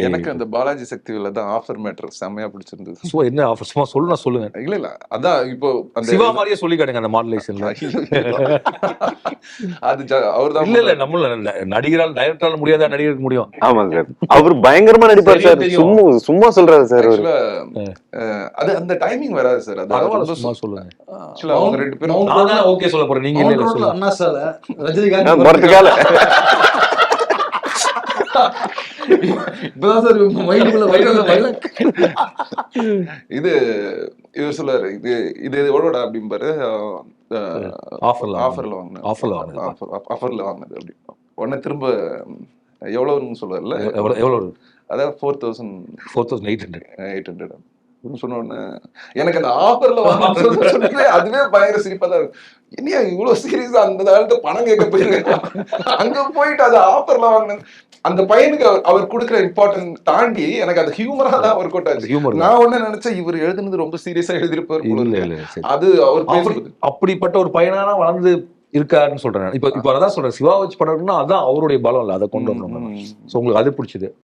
எனக்கு அந்த பாலாஜி சக்திவேல தான் ஆஃபர் மேட்டர் செம்மையா பிடிச்சிருந்தது. ஸோ என்ன ஆஃபர் சும்மா சொல்லுங்க. இல்ல அதான் இப்போ அந்த சிவா மாதிரியே சொல்லி காட்டுங்க அந்த மாடுலேஷன்ல. அது அவர்தான் இல்ல நம்மள நடிகரால் டைரக்டரால முடியாத நடிகருக்கு முடியும். ஆமாங்க சார், அவர் பயங்கரமா நடிப்பார் சார். சும்மா சொல்றாரு சார். அது அந்த டைமிங் வராது சார். அது சும்மா சொல்லுங்க. அவங்க ரெண்டு பேரும் நான் ஓகே சொல்ல போறேன். நீங்க இல்ல சொல்லுங்க. அண்ணா சால ரஜினிகாந்த் மொரட்டுக்கால இப்பதான் சார் மைண்டுக்குள்ள இது இவர் சொல்லுவாரு, இது எவ்வளோடா அப்படிம்பாரு. ஆஃபர்ல வாங்கினது அப்படி உடனே திரும்ப எவ்வளவுன்னு சொல்லுவார்ல. எவ்வளவு? அதாவது 4,800 சொன்ன உடனே எனக்கு அந்த ஆஃபர்ல வாங்கினது அதுவே பயங்கர சிரிப்பா தான் இருக்கும். இனியா இவ்வளவு சீரியஸா அந்த காலத்து பணம் கேட்க போயிருக்கேன், அங்க போயிட்டு அது ஆஃபர்ல வாங்கினது. அந்த பையனுக்கு அவர் கொடுக்குற இம்பார்ட்டன்ட் தாண்டி எனக்கு அது ஹியூமரா தான் ஒர்க் அவுட் ஆச்சு. நான் ஒண்ணு நினைச்சேன், இவர் எழுதுனது ரொம்ப சீரியஸா எழுதிருப்பாரு. அது அவர் அப்படிப்பட்ட ஒரு பையனா வளர்ந்து இருக்காருன்னு சொல்றேன். இப்ப அதான் சொல்றேன், சிவா வச்சு படம் அதான் அவருடைய பலம் இல்ல, அதை கொண்டு வரணும். உங்களுக்கு அது பிடிச்சது.